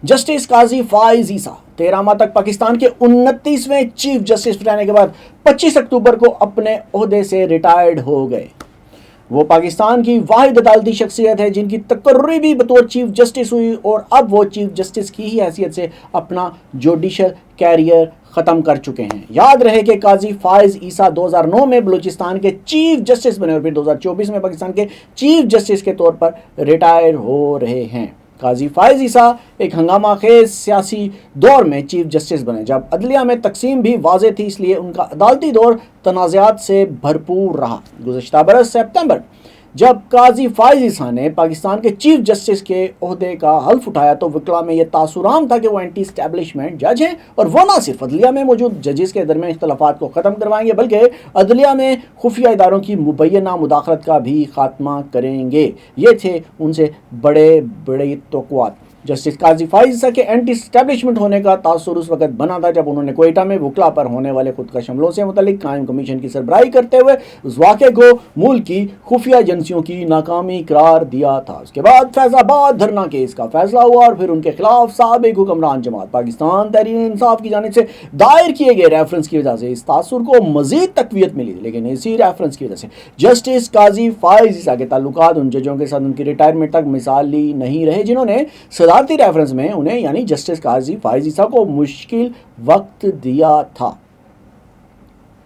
Justice काजी फाइज ईसा 13 माह तक पाकिस्तान के 29वें चीफ जस्टिस रहने के बाद 25 अक्टूबर को अपने ओहदे से रिटायर्ड हो गए। वो पाकिस्तान की वाहिद अदालती शख्सियत है जिनकी तकर्री भी बतौर चीफ जस्टिस हुई और अब वो चीफ जस्टिस की ही हैसियत से अपना जुडिशल कैरियर ख़त्म कर चुके हैं। याद रहे कि काजी फाइज ईसा 2009 में बलूचिस्तान के चीफ जस्टिस बने और फिर 2024 में पाकिस्तान के चीफ जस्टिस के तौर पर रिटायर हो रहे हैं। काजी फाइज ईसा एक हंगामा खेज सियासी दौर में चीफ जस्टिस बने जब अदलिया में तकसीम भी वाज़ेह थी, इसलिए उनका अदालती दौर तनाज़ात से भरपूर रहा। गुज़श्ता बरस सितंबर जब काजी फाइज ईसा ने पाकिस्तान के चीफ जस्टिस के ओहदे का हल्फ उठाया तो वकला में यह तासुराम था कि वो एंटी स्टैब्लिशमेंट जज हैं और वह ना सिर्फ अदलिया में मौजूद जजेस के दरमियान इख्तलाफात को ख़त्म करवाएंगे बल्कि अदलिया में खुफिया इदारों की मुबैना मुदाखलत का भी खात्मा करेंगे। ये थे उनसे बड़े बड़े तौक़ुआत। जस्टिस काजी फाइज ईसा के एंटी स्टैब्लिशमेंट होने का तासुर उस वक्त बना था जब उन्होंने कोयटा में वकला पर होने वाले खुदकश हमलों से मुतल्लिक कायम कमीशन की सरबराही करते हुए उस वाक़े को मुल्क की खुफिया एजेंसियों की नाकामी करार दिया था। उसके बाद फैज़ाबाद धरना केस का फैसला हुआ और फिर उनके खिलाफ साबिक हुक्मरान जमात पाकिस्तान तहरीक इंसाफ की जानिब से दायर किए गए रेफरेंस की वजह से इस तासुर को मजीद तकवीत मिली थी। लेकिन इसी रेफरेंस की वजह से जस्टिस काजी फाइज ईसा के ताल्लुकात उन जजों के साथ उनकी रिटायरमेंट तक मिसाली नहीं रहे जिन्होंने सदारती रेफरेंस में उन्हें यानी जस्टिस काजी फाइज ईसा को मुश्किल वक्त दिया था।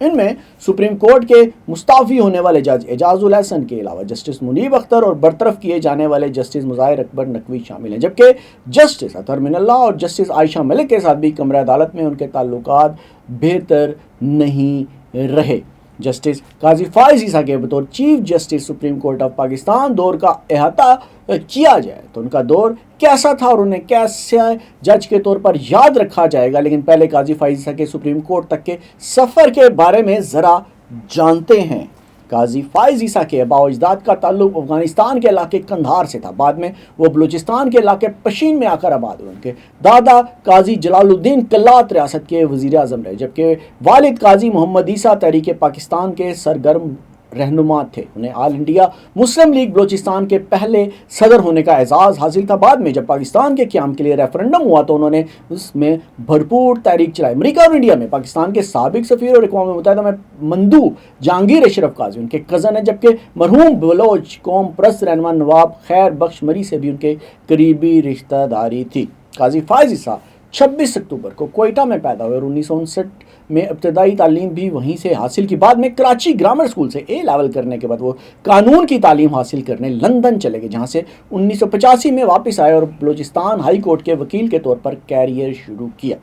इनमें सुप्रीम कोर्ट के मुस्ताफी होने वाले जज एजाजुल हसन के अलावा जस्टिस मुनीब अख्तर और बरतरफ किए जाने वाले जस्टिस मुज़ाहिर अकबर नकवी शामिल हैं, जबकि जस्टिस अतहर मिनल्ला और जस्टिस आयशा मलिक के साथ भी कमरा अदालत में उनके ताल्लुकात बेहतर नहीं रहे। जस्टिस काजी फाइज ईसा के बतौर chief justice supreme court of Pakistan दौर का अहाता किया जाए तो उनका दौर कैसा था और उन्हें कैसे जज के तौर पर याद रखा जाएगा। लेकिन पहले काजी फाइज ईसा के सुप्रीम कोर्ट तक के सफ़र के बारे में ज़रा जानते हैं। काजी फाइज ईसा के आबा अजदाद का ताल्लुक अफगानिस्तान के इलाके कंधार से था। बाद में वो बलूचिस्तान के इलाके पशीन में आकर आबाद हुए। उनके दादा काजी जलालुद्दीन कल्लात रियासत के वज़ीर आज़म रहे, जबकि वालिद काजी मोहम्मद ईसा तहरीक पाकिस्तान के सरगर्म रहनुमा थे। उन्हें all India Muslim league Balochistan के पहले सदर होने का एजाज़ हासिल था। बाद में जब पाकिस्तान के क़याम के लिए रेफरेंडम हुआ तो उन्होंने उसमें भरपूर तहरीक चलाई। अमेरिका और इंडिया में पाकिस्तान के साबिक सफ़ीर और अक़वाम मुत्तहिदा में मंदू जहांगीर अशरफ काजी उनके कज़न है, जबकि मरहूम बलोच कौम परस्त रहनुमा नवाब खैर बख्श मरी से भी उनके करीबी रिश्तेदारी थी। काजी फाइज ईसा 26 अक्टूबर को कोयटा में पैदा हुए और 1959 में इब्तदाई तालीम भी वहीं से हासिल की। बाद में कराची ग्रामर स्कूल से ए लेवल करने के बाद वो कानून की तालीम हासिल करने लंदन चले गए, जहाँ से 1985 में वापस आए और बलूचिस्तान हाई कोर्ट के वकील के तौर पर कैरियर शुरू किया।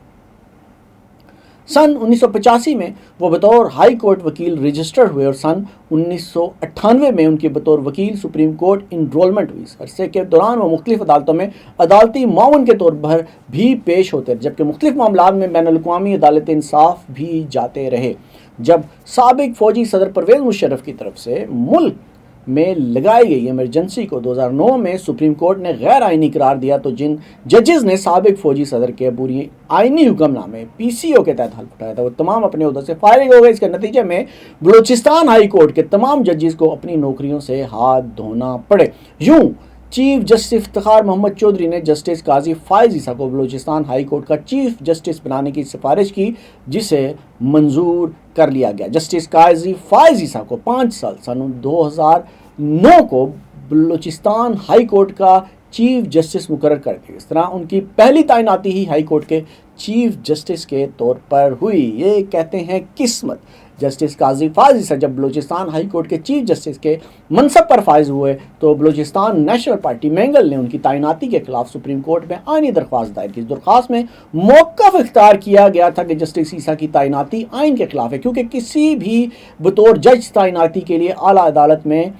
सन 1985 में वो बतौर हाई कोर्ट वकील रजिस्टर्ड हुए और सन 1998 में उनकी बतौर वकील सुप्रीम कोर्ट इनरोलमेंट हुई। इस अरसे के दौरान वो मुख्तलिफ अदालतों में अदालती मावन के तौर पर भी पेश होते रहे, जबकि मुख्तलिफ मामलात में बैनुल अक़वामी अदालत इंसाफ भी जाते रहे। जब साबिक फौजी सदर परवेज़ मुशर्रफ की तरफ से मुल्क में लगाई गई इमरजेंसी को 2009 में सुप्रीम कोर्ट ने गैर आइनी करार दिया तो जिन जजेस ने साबिक फौजी सदर के पूरी आइनी हुक्मनामे PCO के तहत हल्फ उठाया था वो तमाम अपने उहदों से फारिग हो गए। इसके नतीजे में बलूचिस्तान हाई कोर्ट के तमाम जजेस को अपनी नौकरियों से हाथ धोना पड़े। यूं चीफ जस्टिस इफ्तिखार मोहम्मद चौधरी ने जस्टिस काजी फाइज ईसा को बलूचिस्तान हाई कोर्ट का चीफ जस्टिस बनाने की सिफारिश की, जिसे मंजूर कर लिया गया। जस्टिस काजी फाइज ईसा को 5 साल सन 2009 को बलूचिस्तान हाई कोर्ट का चीफ जस्टिस मुकर्रर कर दिया। इस तरह उनकी पहली तैनाती ही हाई कोर्ट के चीफ जस्टिस के तौर पर हुई। ये कहते हैं किस्मत। जस्टिस काजी फाइज ईसा जब बलूचिस्तान हाई कोर्ट के चीफ जस्टिस के मनसब पर फाइज हुए तो बलूचिस्तान नेशनल पार्टी मैंगल ने उनकी तैनाती के खिलाफ सुप्रीम कोर्ट में आइनी दरख्वास्त दायर की। इस दरख्वास्त में मौक़िफ़ इख्तियार किया गया था कि जस्टिस ईसा की तैनाती आइन के खिलाफ है, क्योंकि किसी भी बतौर जज तैनाती के लिए आला अदालत में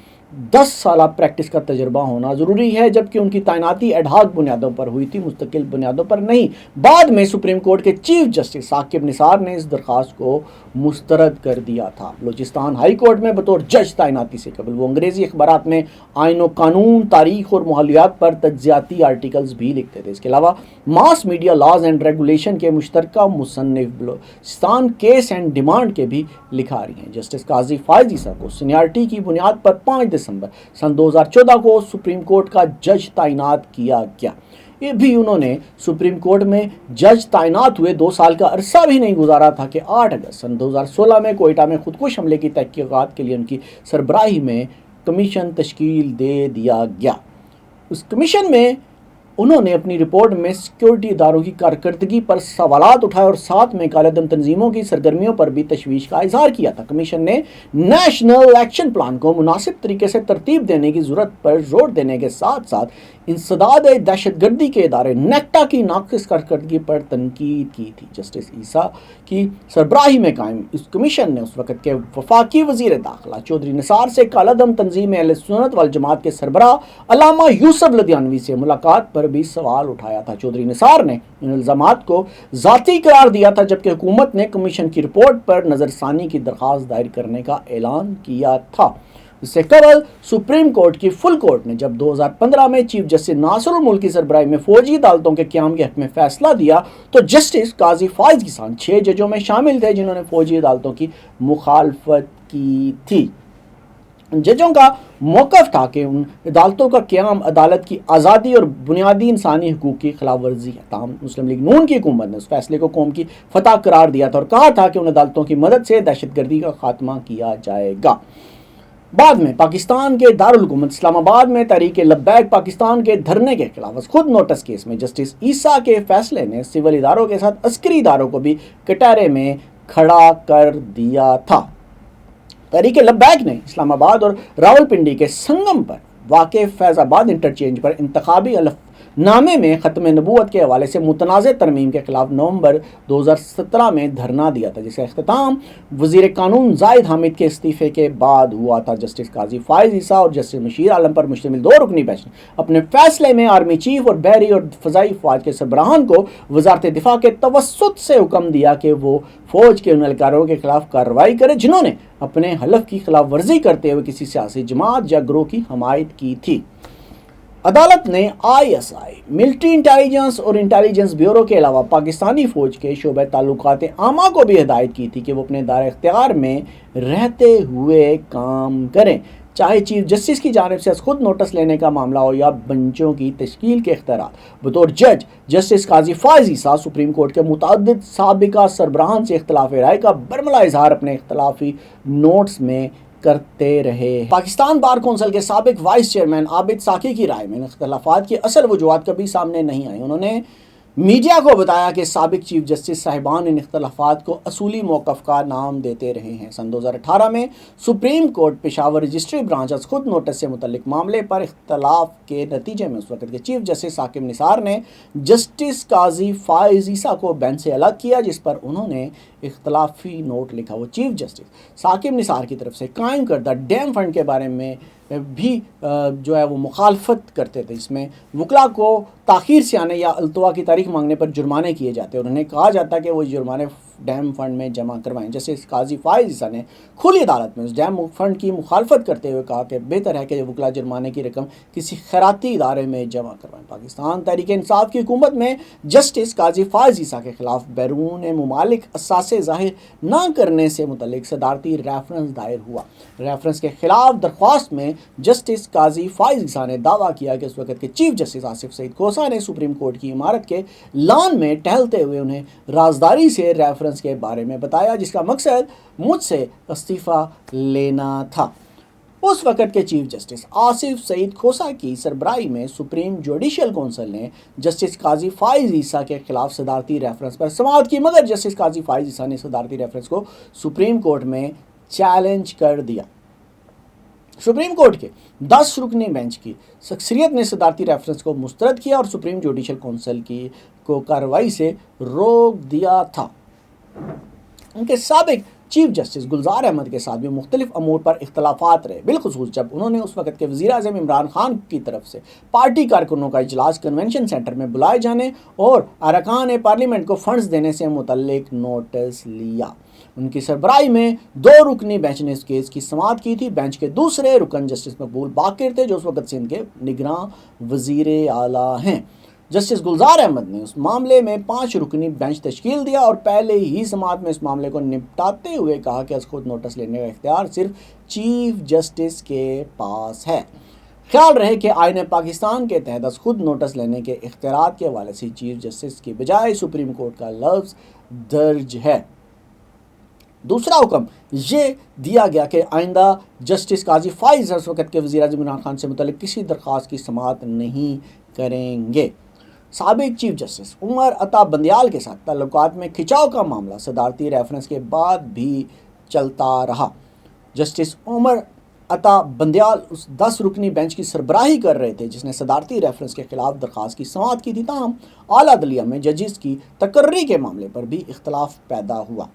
10 साल प्रैक्टिस का तजर्बा होना ज़रूरी है, जबकि उनकी तैनाती एडहाक बुनियादों पर हुई थी, मुस्तकिल बुनियादों पर नहीं। बाद में सुप्रीम कोर्ट के चीफ जस्टिस साकिब निसार ने इस दरख्वास्त को मुस्तरद कर दिया था। बलूचिस्तान हाई कोर्ट में बतौर जज तैनाती से कबल वो अंग्रेज़ी अखबारात में आइन व कानून, तारीख और माहौलियात पर तज्ज़ियाती आर्टिकल्स भी लिखते थे। इसके अलावा mass media laws and regulation के मुश्तरका मुसन्निफ बलूचिस्तान केस एंड डिमांड के भी लिखारी हैं। जस्टिस काजी फाइज ईसा को सीनियरिटी की बुनियाद पर 5 दिसंबर सन 2014 को सुप्रीम कोर्ट का जज तैनात किया गया। ये भी उन्होंने सुप्रीम कोर्ट में जज तैनात हुए 2 साल का अरसा भी नहीं गुजारा था कि 8 अगस्त सन 2016 में कोयटा में खुदकुश हमले की तहकीकात के लिए उनकी सरबराही में कमीशन तश्कील दे दिया गया। उस कमीशन में उन्होंने अपनी रिपोर्ट में सिक्योरिटी इदारों की कारकर्दगी पर सवालात उठाए और साथ में कालेदम तंजीमों की सरगर्मियों पर भी तशवीश का इजहार किया था। कमीशन ने नेशनल एक्शन प्लान को मुनासिब तरीके से तरतीब देने की जरूरत पर जोर देने के साथ साथ इंसदाद दहशतगर्दी के इदारे नेक्टा की नाक़िस कारकर्दगी पर तनकीद की थी। जस्टिस ईसा की सरबराही में कायम इस कमीशन ने उस वक़्त के वफाकी वज़ीर दाखिला चौधरी निसार से कालादम तंजीम अहले सुन्नत वल जमात के सरबराह अल्लामा यूसुफ लधियानवी से मुलाकात पर भी सवाल उठाया था। चौधरी निसार ने इन इल्ज़ामात को ज़ाती करार दिया था, जबकि हुकूमत ने कमीशन की रिपोर्ट पर नज़रसानी की दरख्वास्त दायर करने का ऐलान किया था। इससे कबल सुप्रीम कोर्ट की फुल कोर्ट ने जब 2015 में चीफ जस्टिस नासिरुल मुल्क की सरबराही में फौजी अदालतों के क़याम के हक में फैसला दिया तो जस्टिस काजी फाइज किसान 6 जजों में शामिल थे जिन्होंने फौजी अदालतों की मुखालफत की थी। जजों का मौक़िफ़ था कि उन अदालतों का क़याम अदालत की आज़ादी और बुनियादी इंसानी हुकूक की खिलाफ वर्जी है। ताहम मुस्लिम लीग नून की हुकूमत ने उस फैसले को कौम की फतह करार दिया था और कहा था कि उन अदालतों की मदद से दहशतगर्दी का खात्मा किया जाएगा। बाद में पाकिस्तान के दारुल हुकूमत इस्लामाबाद में तहरीक लब्बैक पाकिस्तान के धरने के खिलाफ खुद नोटिस केस में जस्टिस ईसा के फैसले ने सिविल इदारों के साथ अस्करी इदारों को भी कटहरे में खड़ा कर दिया था। तहरीक लब्बैक ने इस्लामाबाद और रावलपिंडी के संगम पर वाक़े फैज़ाबाद इंटरचेंज पर इंतखाबी नामे में ख़त्म नबूवत के हवाले से मुतनाज़ तरमीम के खिलाफ नवंबर 2017 में धरना दिया था, जिसका अख्तिताम वज़ीर कानून जाहिद हामिद के इस्तीफ़े के बाद हुआ था। जस्टिस काजी फाइज ईसा और जस्टिस मशीर आलम पर मुश्तमिल 2 रुकनी बेंच ने अपने फैसले में आर्मी चीफ और बहरी और फ़ज़ाई फ़ौज के सरबराहान को वज़ारत दिफ़ा के तवस्सुत से हुक्म दिया कि वो फ़ौज के उन एहलकारों के खिलाफ कार्रवाई करें जिन्होंने अपने हलफ की खिलाफ वर्जी करते हुए किसी सियासी जमात या ग्रोह की हमायत की थी। अदालत ने ISI, मिलिट्री इंटेलिजेंस और इंटेलिजेंस ब्यूरो के अलावा पाकिस्तानी फ़ौज के शोबे ताल्लुकात आमा को भी हिदायत की थी कि वो अपने दायरे इख्तियार में रहते हुए काम करें, चाहे चीफ जस्टिस की जानिब से खुद नोटिस लेने का मामला हो या बेंचों की तश्कील के इख्तियार। बतौर जज जस्टिस काजी फाइज ईसा सुप्रीम कोर्ट के मुतअद्दिद साबिका सरबराहान से इख्तिलाफ राय का बरमला इजहार अपने इख्तिलाफी नोट्स में करते रहे। पाकिस्तान बार कौंसिल के साबिक वाइस चेयरमैन आबिद साकी की राय में इख्तिलाफात की असल वजूहात कभी सामने नहीं आई। उन्होंने मीडिया को बताया कि साबिक चीफ जस्टिस साहिबान इन इख्तिलाफात को असूली मौक़िफ़ का नाम देते रहे हैं। सन 2018 में supreme court Peshawar registry branch खुद नोटिस से मुतल्लिक मामले पर इख्तिलाफ के नतीजे में उस वक़्त के चीफ जस्टिस साकिब निसार ने जस्टिस काजी फाइज ईसा को बेंच से अलग किया, जिस पर उन्होंने इख्तिलाफी नोट लिखा। वो चीफ जस्टिस साकिब निसार की तरफ से कायम करदा डैम फंड के बारे में भी जो है वो मुखालफत करते थे। इसमें वकला को ताख़ीर से आने या अल्तवा की तारीख मांगने पर जुर्माने किए जाते और उन्हें कहा जाता कि वो जुर्माने डैम फंड में जमा करवाएं। जैसे काजी फाइज ईसा ने खुली अदालत में उस डैम फंड की मुखालफत करते हुए कहा कि बेहतर है कि वकला जुर्माने की रकम किसी खैराती इदारे में जमा करवाएं। पाकिस्तान तहरीक इंसाफ की हुकूमत में जस्टिस काजी फाइज ईसा के खिलाफ बैरून मुमालिक असासे ज़ाहिर न करने से मुतल्लिक सदारती रेफरेंस दायर हुआ। रेफरेंस के खिलाफ दरख्वास्त में जस्टिस काजी फाइज ईसा ने दावा किया कि उस वक़्त के चीफ जस्टिस आसिफ सईद खोसा ने सुप्रीम कोर्ट की इमारत के लान में टहलते हुए उन्हें राजदारी से रेफरेंस के बारे में बताया, जिसका मकसद मुझसे इस्तीफ़ा लेना था। उस वक़्त के चीफ जस्टिस आसिफ सईद खोसा की सरबराही में सुप्रीम जुडिशल कौंसिल ने जस्टिस काजी फाइज ईसा के खिलाफ सदारती रेफरेंस पर समाअत की, मगर जस्टिस काजी फाइज ईसा ने सदारती रेफरेंस को सुप्रीम कोर्ट में चैलेंज कर दिया। सुप्रीम कोर्ट के 10 रुकनी बेंच की शख्सियत ने सदारती रेफरेंस को मुस्तरद किया और सुप्रीम जुडिशल कौंसिल की को कार्रवाई से रोक दिया था। उनके साबिक चीफ जस्टिस गुलजार अहमद के साथ भी मुख्तलिफ अमूर पर इख्तलाफात रहे, बिलखुसूस जब उन्होंने उस वक़्त के वज़ीर आज़म इमरान खान की तरफ से पार्टी कारकुनों का इजलास कन्वेंशन सेंटर में बुलाए जाने और अरकान पार्लियामेंट को फंड्स देने से मुतल्लिक नोटिस लिया। उनकी सरबराही में 2 रुकनी बेंच ने इस केस की समाअत की थी। बेंच के दूसरे रुकन जस्टिस मकबूल बाकिर थे, जो उस वक़्त सिंध के निगरान वज़ीर आला हैं। जस्टिस गुलजार अहमद ने उस मामले में 5 रुकनी बेंच तश्कील दिया और पहले ही समाअत में इस मामले को निपटाते हुए कहा कि खुद नोटिस लेने का इख्तियार सिर्फ चीफ जस्टिस के पास है। ख्याल रहे कि आईन पाकिस्तान के तहत खुद नोटिस लेने के इख्तियार के हवाले से चीफ जस्टिस की बजाय सुप्रीम कोर्ट का लफ्ज़ दर्ज है। दूसरा हुक्म ये दिया गया कि आइंदा जस्टिस काजी फाइज उस वक़्त के वज़ीर-ए-आज़म इमरान खान से मुतल्लिक़ किसी दरख्वास्त की समाअत नहीं करेंगे। साबिक चीफ जस्टिस उमर अता बंदियाल के साथ ताल्लुकात में खिंचाव का मामला सदारती रेफरेंस के बाद भी चलता रहा। जस्टिस उमर अता बंदियाल उस 10 रुकनी बेंच की सरबराही कर रहे थे जिसने सदारती रेफरेंस के खिलाफ दरख्वास्त की समाअत की थी। ताहम आला अदलिया में जजेस की तकर्री के मामले पर भी इख्तलाफ पैदा हुआ।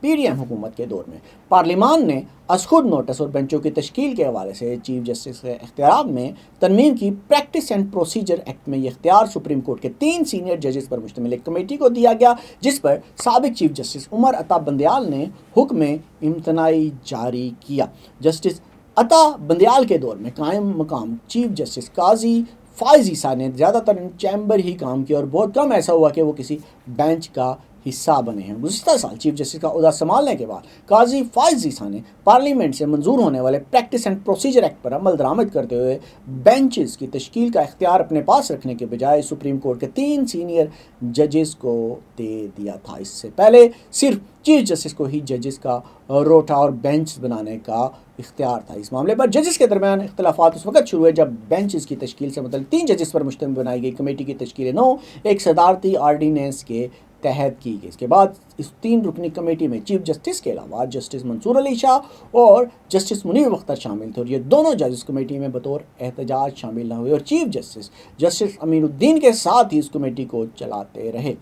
पीडीएम हुकूमत के दौर में पार्लिमान ने खुद नोटिस और बेंचों की तश्कील के हवाले से चीफ जस्टिस के इख्तियार में तरमीम की प्रैक्टिस एंड प्रोसीजर एक्ट में यह इख्तियार सुप्रीम कोर्ट के 3 सीनियर जजेस पर मुश्तमिल एक कमेटी को दिया गया, जिस पर साबिक चीफ जस्टिस उमर अता बंदियाल ने हुक्म इम्तनाई जारी किया। जस्टिस अता बंदियाल के दौर में कायम मकाम चीफ जस्टिस काजी फाइज ईसा ने ज़्यादातर इन चैम्बर ही काम किया और बहुत कम ऐसा हुआ कि वो किसी बेंच का हिस्सा बने हैं। गुज़िश्ता साल चीफ जस्टिस का ओहदा संभालने के बाद काजी फाइज ईसा ने पार्लियामेंट से मंजूर होने वाले प्रैक्टिस एंड प्रोसीजर एक्ट पर अमल दरामद करते हुए बेंचेस की तश्कील का इख्तियार अपने पास रखने के बजाय सुप्रीम कोर्ट के 3 सीनियर जजेस को दे दिया था। इससे पहले सिर्फ चीफ जस्टिस को ही जजेस का रोटा और बेंच बनाने का इख्तियार था। इस मामले पर जजेस के दरमियान इख्तलाफात उस वक्त शुरू हुए जब बेंचेस की तश्कील से मतलब 3 जजेस पर मुश्तमिल बनाई गई कमेटी की तश्कील 9 एक सदारती आर्डीनेंस के तहत की गई। इसके बाद इस 3 रुकनी कमेटी में चीफ जस्टिस के अलावा जस्टिस मंसूर अली शाह और जस्टिस मुनीर अख्तर शामिल थे और ये दोनों जजेस कमेटी में बतौर एहतजाज शामिल न हुए और चीफ जस्टिस अमीनुद्दीन के साथ ही इस कमेटी को चलाते रहे।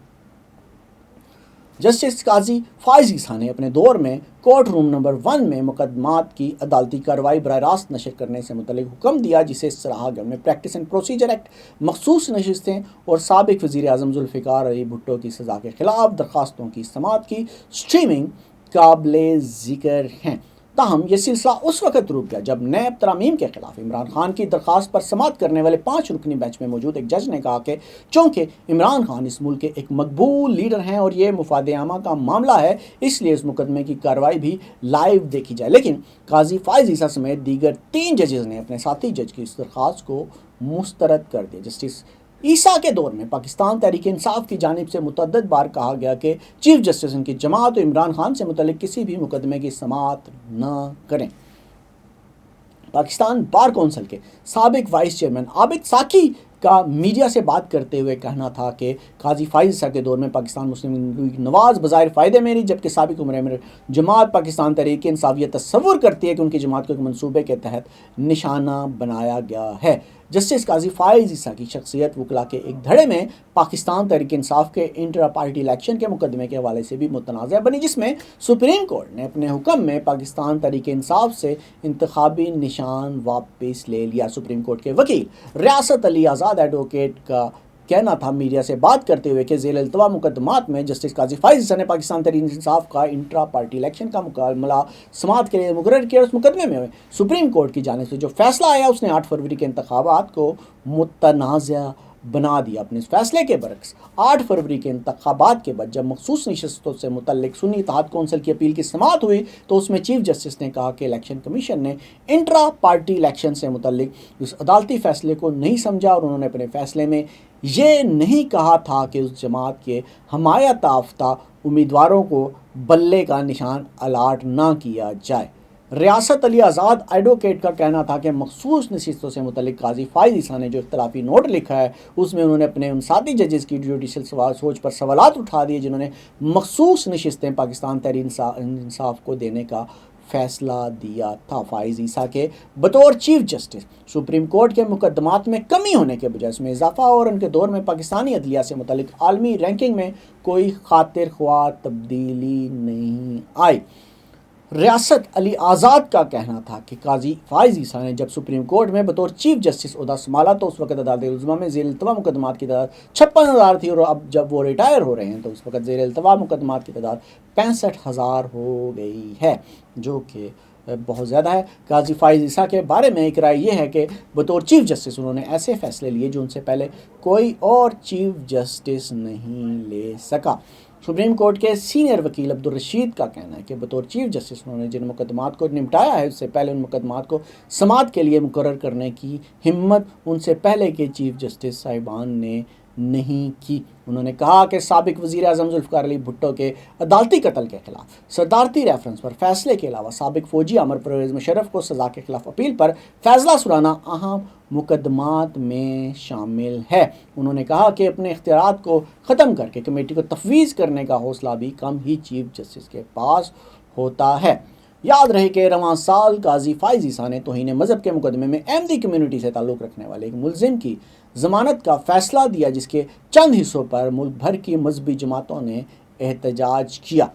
जस्टिस काजी फाइज ईसा ने अपने दौर में कोर्ट रूम नंबर 1 में मुकदमात की अदालती कार्रवाई बराह रास्त नशर करने से मुतल्लिक हुक्म दिया, जिसे सराहगढ़ में प्रैक्टिस एंड प्रोसीजर एक्ट मखसूस नशिस्तें और साबिक वज़ीर-ए-आज़म जुल्फ़िकार अली भुट्टो की सज़ा के खिलाफ दरख्वास्तों की समाअत की स्ट्रीमिंग काबिले ज़िक्र हैं। ताहम यह सिलसिला उस वक्त रुक गया जब नैब तरामीम के खिलाफ इमरान खान की दरख्वास्त पर समाअत करने वाले 5 रुकनी बेंच में मौजूद एक जज ने कहा कि चूँकि इमरान खान इस मुल्क के एक मकबूल लीडर हैं और ये मुफाद आमा का मामला है, इसलिए इस मुकदमे की कार्रवाई भी लाइव देखी जाए। लेकिन काजी फाइज ईसा समेत दीगर 3 जजेस ने अपने साथी जज की इस दरख्वास्त को मुस्तरद कर दिया। जस्टिस ईसा के दौर में पाकिस्तान तहरीक इंसाफ की जानिब से मुतअद्दिद बार कहा गया कि चीफ जस्टिस उनकी जमात और इमरान खान से मुतल्लिक किसी भी मुकदमे की समाअत न करें। पाकिस्तान बार कौंसिल के साबिक वाइस चेयरमैन आबिद साकी का मीडिया से बात करते हुए कहना था कि काजी फाइज ईसा के दौर में पाकिस्तान मुस्लिम लीग नवाज बज़ाहिर फ़ायदे में रही, जबकि साबिक उमर जमात पाकिस्तान तहरीक इंसाफ ये तस्वुर करती है कि उनकी जमात को एक मनसूबे के तहत निशाना बनाया गया है। जस्टिस काजी फाइज ईसा की शख्सियत वकला के एक धड़े में पाकिस्तान तहरीक इंसाफ के इंटर पार्टी इलेक्शन के मुकदमे के हवाले से भी मुतनाज़ा बनी, जिसमें सुप्रीम कोर्ट ने अपने हुक्म में पाकिस्तान तहरीक इंसाफ से इंतखाबी निशान वापस ले लिया। सुप्रीम कोर्ट के वकील रियासत अली आज़ाद एडवोकेट का कहना था मीडिया से बात करते हुए कि ज़ेल इल्तवा मुकदमात में जस्टिस काजी फाइज ईसा ने पाकिस्तान तहरीक इंसाफ का इंट्रा पार्टी इलेक्शन का मामला समाअत के लिए मुकर्रर किया। उस मुकदमे में सुप्रीम कोर्ट की जानिब से जो फैसला आया उसने 8 फरवरी के इंतखाबात को मुतनाज़ा बना दिया। अपने इस फैसले के बरक्स 8 फरवरी के इंतखाबात के बाद जब मखसूस नशस्तों से मुतल्लिक सुन्नी इत्तेहाद कौंसिल की अपील की समाअत हुई तो उसमें चीफ जस्टिस ने कहा कि इलेक्शन कमीशन ने इंट्रा पार्टी इलेक्शन से मुतल्लिक उस अदालती फैसले को नहीं समझा और उन्होंने अपने फैसले में ये नहीं कहा था कि उस जमात के हमायत याफ्ता उम्मीदवारों को बल्ले का निशान अलाट ना किया जाए। रियासत अली आज़ाद एडवोकेट का कहना था कि मखसूस नशिस्तों से मुतल्लिक काजी फाइज ईसा ने जो इख्तलाफी नोट लिखा है उसमें उन्होंने अपने उन साथी जजेस की जुडिशल सोच पर सवालात उठा दिए जिन्होंने मखसूस नशिस्तें पाकिस्तान तहरीक इंसाफ को देने का फैसला दिया था। फाइज ईसा के बतौर चीफ जस्टिस सुप्रीम कोर्ट के मुकदमात में कमी होने के बजाय इसमें इजाफा और उनके दौर में पाकिस्तानी अदलिया से मुतल्लिक आलमी रैंकिंग में कोई खातिर ख्वाह तब्दीली नहीं आई। रियासत अली आज़ाद का कहना था कि काजी फाइज ईसा ने जब सुप्रीम कोर्ट में बतौर चीफ जस्टिस ओहदा संभाला तो उस वक्त अदालत उज़्मा में ज़ेर इल्तवा मुकदमात की तादाद 56,000 थी और अब जब वो रिटायर हो रहे हैं तो उस वक्त ज़ेर इल्तवा मुकदमात की तादाद 65,000 हो गई है, जो कि बहुत ज़्यादा है। काजी फाइज ईसा के बारे में एक राय ये है कि बतौर चीफ जस्टिस उन्होंने ऐसे फैसले लिए जो उनसे पहले कोई और चीफ जस्टिस नहीं ले सका। सुप्रीम कोर्ट के सीनियर वकील अब्दुल रशीद का कहना है कि बतौर चीफ जस्टिस उन्होंने जिन मुकदमात को निपटाया है उससे पहले उन मुकदमात को समाअत के लिए मुकर्रर करने की हिम्मत उनसे पहले के चीफ जस्टिस साहिबान ने नहीं की। उन्होंने कहा कि साबिक वज़ीर आज़म जुल्फ़िकार अली भुट्टो के अदालती कत्ल के खिलाफ सदारती रेफरेंस पर फैसले के अलावा साबिक फौजी आमिर परवेज़ मुशर्रफ को सज़ा के खिलाफ अपील पर फैसला सुनाना अहम मुकदमात में शामिल है। उन्होंने कहा कि अपने इख्तियारात को ख़त्म करके कमेटी को तफवीज़ करने का हौसला भी कम ही चीफ जस्टिस के पास होता है। याद रहे कि रवां साल काजी फाइज ईसा ने तौहीन मज़हब के मुकदमे में अहमदी कम्यूनिटी से ताल्लुक़ रखने वाले एक मुलजिम की ज़मानत का फ़ैसला दिया, जिसके चंद हिस्सों पर मुल्क भर की मजहबी जमातों ने एहतजाज किया।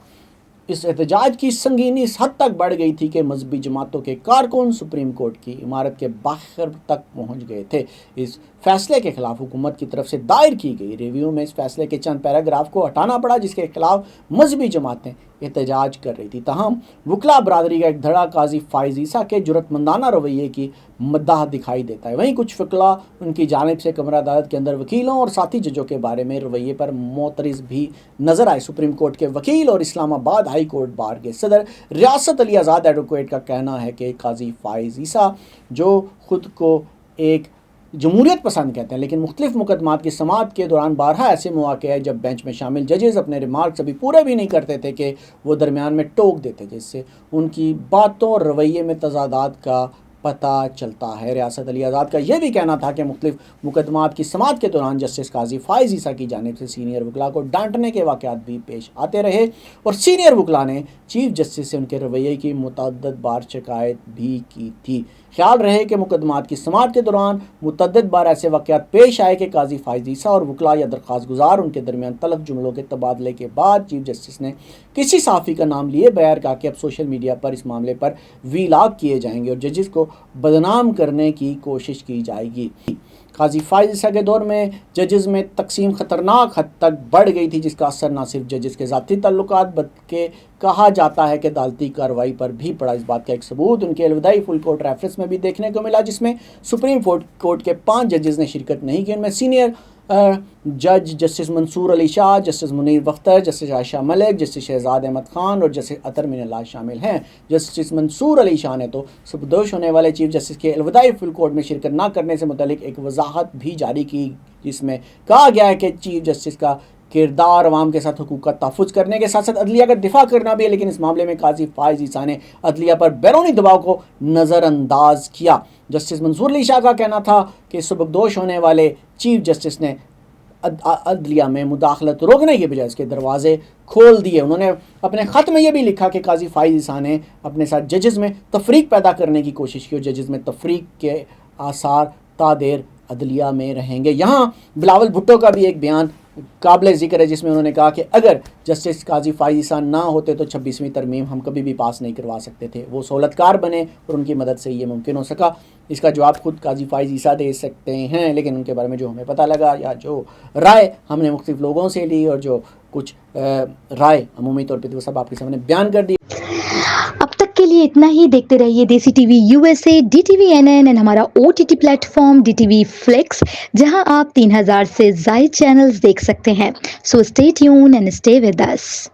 इस एहतजाज की संगीनी इस हद तक बढ़ गई थी कि मजहबी जमातों के कारकुन सुप्रीम कोर्ट की इमारत के बाहर तक पहुंच गए थे। इस फैसले के खिलाफ हुकूमत की तरफ से दायर की गई रिव्यू में इस फैसले के चंद पैराग्राफ को हटाना पड़ा, जिसके खिलाफ मजहबी जमातें एहतजाज कर रही थी। तहम वकला बरादरी का एक धड़ा काजी फाइज ईसा के जुर्रतमंदाना रवैये की मद्दाह दिखाई देता है। वहीं कुछ वकला उनकी जानिब से कमरा अदालत के अंदर वकीलों और साथी जजों के बारे में रवैये पर मोतरिज़ भी नजर आए। सुप्रीम कोर्ट के वकील और इस्लामाबाद हाई कोर्ट बार के सदर रियासत अली आज़ाद एडवोकेट का कहना है कि काजी फाइज ईसा, जो खुद को एक जमहूरियत पसंद कहते हैं, लेकिन मुख्तलिफ मुकदमात की समाअत के दौरान बारहा ऐसे मौके हैं जब बेंच में शामिल जजेस अपने रिमार्क्स अभी पूरे भी नहीं करते थे कि वो दरमियान में टोक देते, जिससे उनकी बातों और रवैये में तजादात का पता चलता है। रियासत अली आज़ाद का यह भी कहना था कि मुख्तलिफ मुकदमात की समाअत के दौरान जस्टिस काजी फाइज ईसा की जानिब से सीनियर वकला को डांटने के वाक़यात भी पेश आते रहे और सीनियर वकला ने चीफ जस्टिस से उनके रवैये की मुतअद्दिद बार शिकायत भी की थी। ख्याल रहे कि मुकदमात की समाअत के दौरान मुतअद्दिद बार ऐसे वाक़यात पेश आए कि काजी फाइज ईसा और वकला या दरख्वास्त गुजार उनके दरमियान तलब जुमलों के तबादले के बाद चीफ जस्टिस ने किसी सहाफ़ी का नाम लिए बगैर कहा कि अब सोशल मीडिया पर इस मामले पर वीलाग किए जाएंगे और जजेस को बदनाम करने की कोशिश की जाएगी। काजी फाइज ईसा के दौर में जजेस में तकसीम ख़तरनाक हद तक बढ़ गई थी, जिसका असर न सिर्फ जजेस के ज़ाती ताल्लुकात बल्कि कहा जाता है कि अदालती कार्रवाई पर भी पड़ा। इस बात का एक सबूत उनके अलविदाई फुल कोर्ट रेफरेंस में भी देखने को मिला, जिसमें सुप्रीम कोर्ट के 5 जजेस ने शिरकत नहीं की। उनमें सीनियर जज justice Mansoor Ali Shah, justice Munir Bakhtar, justice Ayesha Malik, justice Shahzad Ahmed Khan और जस्टिस अतर मिनल्लाह शामिल हैं। जस्टिस मंसूर अली शाह ने तो सबदोश होने वाले चीफ जस्टिस के अलविदाई फुल कोर्ट में शिरकत न करने से मुतल्लिक एक वजाहत भी जारी की, जिसमें कहा गया है कि चीफ जस्टिस का किरदार अवाम के साथ हुकूक का तहफ़्फ़ुज़ करने के साथ साथ अदलिया का दिफा करना भी है, लेकिन इस मामले में काजी फाइज ईसा ने अदलिया पर बैरूनी दबाव को नज़रअंदाज किया। जस्टिस मंसूर अली शाह का कहना था कि सबकदोश होने वाले चीफ जस्टिस ने अदलिया में मुदाखलत रोकने के बजाय उसके दरवाजे खोल दिए। उन्होंने अपने ख़त में यह भी लिखा कि काजी फाइज ईसा ने अपने साथ जजेस में तफरीक पैदा करने की कोशिश की और जजेस में तफरीक के आसार तादेर अदलिया में रहेंगे। यहाँ बिलावल भुट्टो का भी एक बयान काबिल ज़िक्र है, जिसमें उन्होंने कहा कि अगर जस्टिस काजी फाइज ईसा ना होते तो 26वीं तरमीम हम कभी भी पास नहीं करवा सकते थे। वो सहूलतकार बने और उनकी मदद से ये मुमकिन हो सका। इसका जवाब खुद काजी फाइज ईसा दे सकते हैं, लेकिन उनके बारे में जो हमें पता लगा या जो राय हमने मुख्तलिफ लोगों से ली और जो कुछ राय अमूमी तौर पर वो सब आपके सामने बयान कर दी। अब तक के लिए इतना ही। देखते रहिए देसी TV USA, DTV NN and हमारा OTT प्लेटफॉर्म DTV Flix, जहां आप 3000 से ज़ायद चैनल्स देख सकते हैं। So stay tune and stay with us.